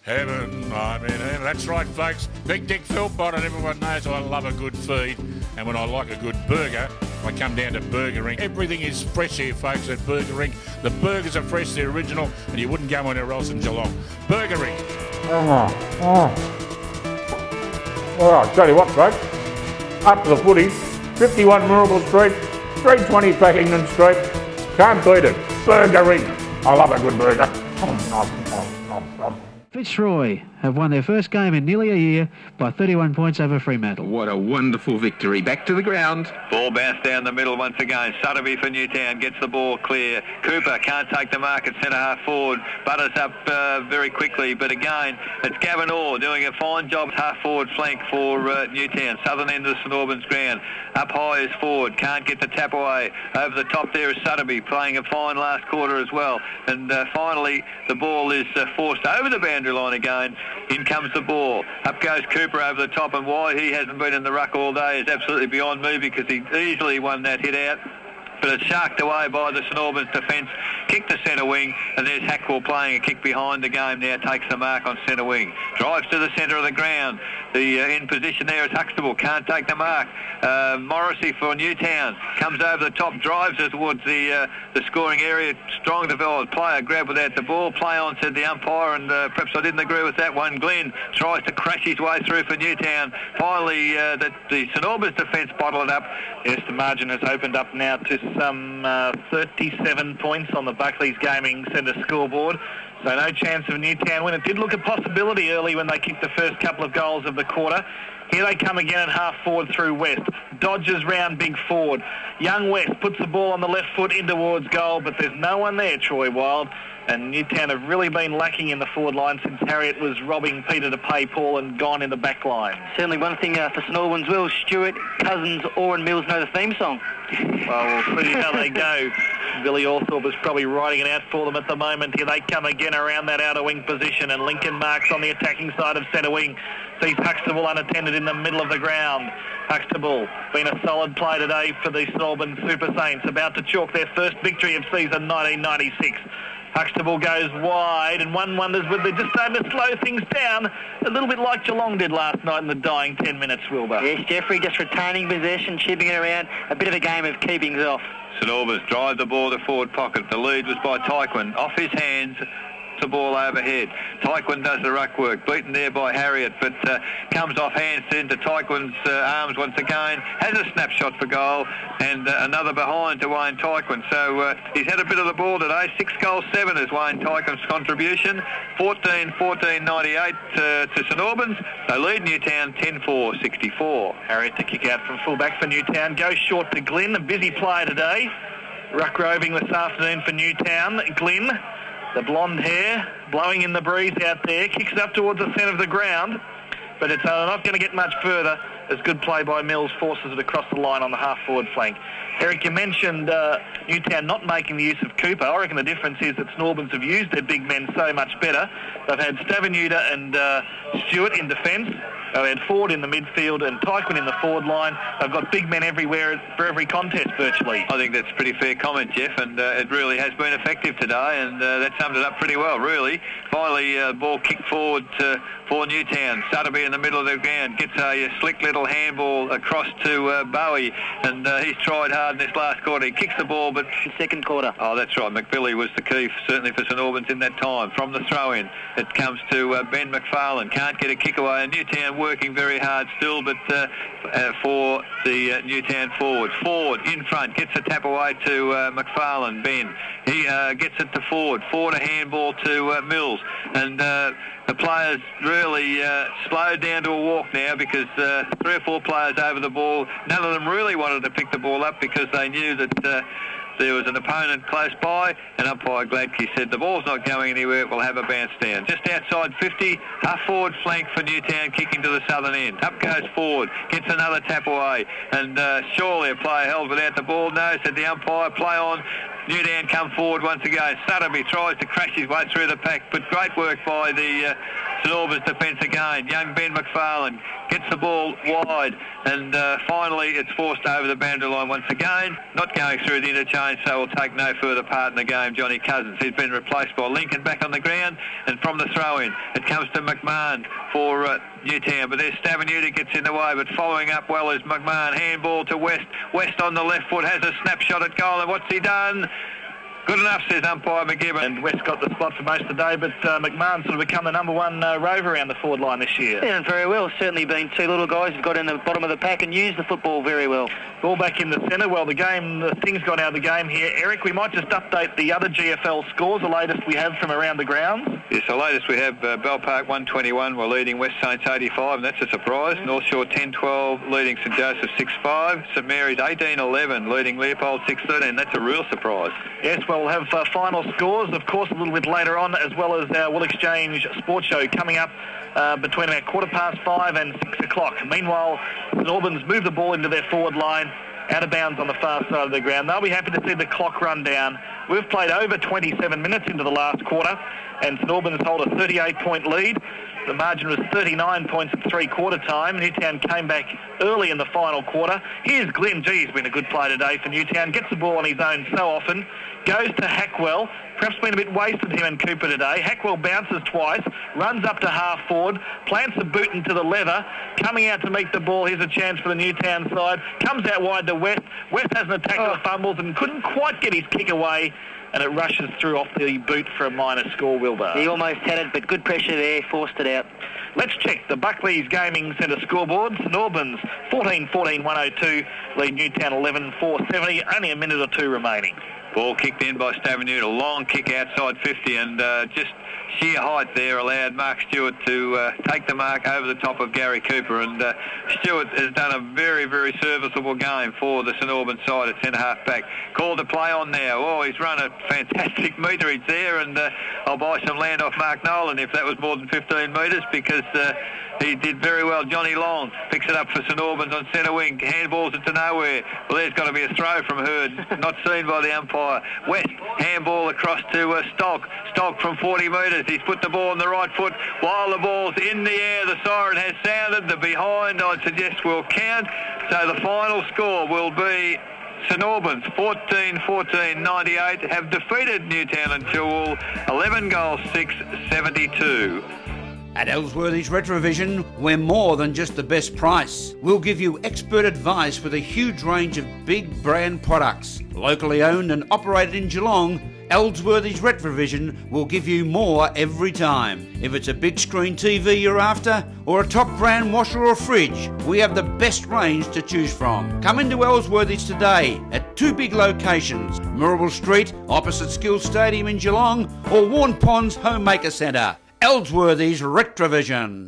Heaven, I'm in heaven. That's right, folks. Big Dick Philpott, and everyone knows I love a good feed. And when I like a good burger, I come down to Burger Inc. Everything is fresh here, folks, at Burger Inc. The burgers are fresh, they're original, and you wouldn't go anywhere else in Geelong. Burger Inc. Oh, tell you what, folks. Up the footy, 51 Miracle Street, 320 Packington Street. Can't beat it. Burger Inc. I love a good burger. Fitzroy have won their first game in nearly a year by 31 points over Fremantle. What a wonderful victory. Back to the ground. Ball bounced down the middle once again. Sutterby for Newtown gets the ball clear. Cooper can't take the mark at centre half forward. Butters up very quickly, but again, it's Gavin Orr doing a fine job half forward flank for Newtown. Southern end of the St. Albans ground. Up high is forward. Can't get the tap away. Over the top there is Sutterby playing a fine last quarter as well. And finally, the ball is forced over the boundary line again. In comes the ball. Up goes Cooper over the top, and why he hasn't been in the ruck all day is absolutely beyond me, because he easily won that hit out. But it's sharked away by the St. Albans defence. Kick to centre wing, and there's Hackwell playing a kick behind the game now, takes the mark on centre wing. Drives to the centre of the ground. The in position there is Huxtable, can't take the mark. Morrissey for Newtown comes over the top, drives us towards the scoring area. Strong developed player, grab without the ball. Play on, said the umpire, and perhaps I didn't agree with that one. Glenn tries to crash his way through for Newtown. Finally, the St. Albans defence bottle it up. Yes, the margin has opened up now to some 37 points on the Buckley's Gaming Centre scoreboard. So no chance of Newtown win. It did look a possibility early when they kicked the first couple of goals of the quarter. Here they come again at half forward through West. Dodges round big forward. Young West puts the ball on the left foot in towards goal, but there's no one there, Troy Wild. And Newtown have really been lacking in the forward line since Harriet was robbing Peter to pay Paul and gone in the back line. Certainly one thing for St. Albans, Will, Stewart, Cousins, Orr and Mills know the theme song. Well, we'll see how they go. Billy Althorpe is probably writing it out for them at the moment. Here they come again around that outer wing position, and Lincoln Marks on the attacking side of centre wing. Sees Huxtable unattended in the middle of the ground. Huxtable been a solid play today for the St. Albans Super Saints, about to chalk their first victory of season 1996. Huxtable goes wide, and one wonders whether they're just starting to slow things down, a little bit like Geelong did last night in the dying 10 minutes, Wilbur. Yes, Jeffrey just retaining possession, chipping it around, a bit of a game of keeping it off. St. Albans drive the ball to forward pocket. The lead was by Tyquin. Off his hands, the ball overhead. Tyquin does the ruck work, beaten there by Harriet, but comes off hands into Tyquin's arms once again, has a snapshot for goal, and another behind to Wayne Tyquin. So he's had a bit of the ball today. 6 goals, 7 is Wayne Tyquin's contribution. 14-98 to St. Albans. They lead Newtown 10-4-64. Harriet to kick out from fullback for Newtown. Goes short to Glynn, a busy player today. Ruck roving this afternoon for Newtown. Glynn, the blonde hair, blowing in the breeze out there, kicks up towards the centre of the ground, but it's not going to get much further as good play by Mills forces it across the line on the half-forward flank. Eric, you mentioned Newtown not making the use of Cooper. I reckon the difference is that St. Albans have used their big men so much better. They've had Stavenuta and Stewart in defence. They had Ford in the midfield and Tyquin in the forward line. They've got big men everywhere for every contest virtually. I think that's a pretty fair comment, Jeff, and it really has been effective today, and that summed it up pretty well, really. Finally, ball kicked forward for Newtown. Sutterby in the middle of the ground gets a slick little handball across to Bowie, and he's tried hard in this last quarter. He kicks the ball, but... Second quarter. Oh, that's right. McBilly was the key, certainly for St. Albans in that time. From the throw-in, it comes to Ben McFarlane. Can't get a kick away, and Newtown working very hard still, but for the Newtown forward. Ford in front, gets a tap away to McFarlane, Ben. He gets it to Ford. Ford a handball to Mills, and the players really slowed down to a walk now, because 3 or 4 players over the ball. None of them really wanted to pick the ball up because they knew that there was an opponent close by, and umpire Gladkey said the ball's not going anywhere, it will have a bounce down. Just outside 50, half forward flank for Newtown, kicking to the southern end. Up goes Ford, gets another tap away, and surely a player held without the ball. No, said the umpire, play on. Newtown come forward once again. Sutterby tries to crash his way through the pack, but great work by the St. Albans defence again. Young Ben McFarlane gets the ball wide, and finally it's forced over the boundary line once again. Not going through the interchange, so will take no further part in the game. Johnny Cousins, he's been replaced by Lincoln back on the ground, and from the throw-in it comes to McMahon for Newtown, but there's Stavenuta gets in the way, but following up well is McMahon. Handball to West. West on the left foot has a snapshot at goal, and what's he done? Good enough, says umpire McGibbon. And West got the spot for most of the day, but McMahon sort of become the number one rover around the forward line this year. Yeah, and very well. Certainly been two little guys who've got in the bottom of the pack and used the football very well. Ball back in the centre. Well, the thing's gone out of the game here. Eric, we might just update the other GFL scores, the latest we have from around the grounds. Yes, the latest we have, Bell Park 121, we're leading West Saints 85, and that's a surprise. North Shore 10-12, leading St Joseph 6-5. St Mary's 18-11, leading Leopold 6-13. That's a real surprise. Yes, well, we'll have final scores, of course, a little bit later on, as well as our Will Exchange Sports Show coming up between about 5:15 and 6 o'clock. Meanwhile, St Albans move the ball into their forward line, out of bounds on the far side of the ground. They'll be happy to see the clock run down. We've played over 27 minutes into the last quarter, and St Albans hold a 38-point lead. The margin was 39 points at three-quarter time. Newtown came back early in the final quarter. Here's Glynn. Gee, he's been a good play today for Newtown. Gets the ball on his own so often. Goes to Hackwell. Perhaps been a bit wasted, him and Cooper today. Hackwell bounces twice. Runs up to half forward. Plants the boot into the leather. Coming out to meet the ball. Here's a chance for the Newtown side. Comes out wide to West. West has an attack of fumbles and couldn't quite get his kick away. And it rushes through off the boot for a minor score, Wilbur. He almost had it, but good pressure there, forced it out. Let's check the Buckley's Gaming Centre scoreboard. St Albans 14-14-102, lead Newtown 11-4-70, only a minute or two remaining. Ball kicked in by Stavenuta, a long kick outside 50, and just sheer height there allowed Mark Stewart to take the mark over the top of Gary Cooper, and Stewart has done a very, very serviceable game for the St Albans side at centre-half back. Called to play on now. Oh, he's run a fantastic meterage there, and I'll buy some land off Mark Nolan if that was more than 15 metres, because he did very well. Johnny Long picks it up for St Albans on centre wing, handballs it to nowhere. Well, there's got to be a throw from Hurd, not seen by the umpire. West, handball across to Stock. Stock from 40 metres. He's put the ball on the right foot while the ball's in the air. The siren has sounded. The behind, I'd suggest, will count. So the final score will be St Albans 14-14-98 have defeated Newtown and Chilwell 11-6-72. At Ellsworthy's Retrovision, we're more than just the best price. We'll give you expert advice with a huge range of big brand products. Locally owned and operated in Geelong, Ellsworthy's Retrovision will give you more every time. If it's a big screen TV you're after, or a top brand washer or fridge, we have the best range to choose from. Come into Ellsworthy's today at two big locations, Murrible Street, opposite Skills Stadium in Geelong, or Warn Ponds Homemaker Centre. Ellsworthy's Retrovision.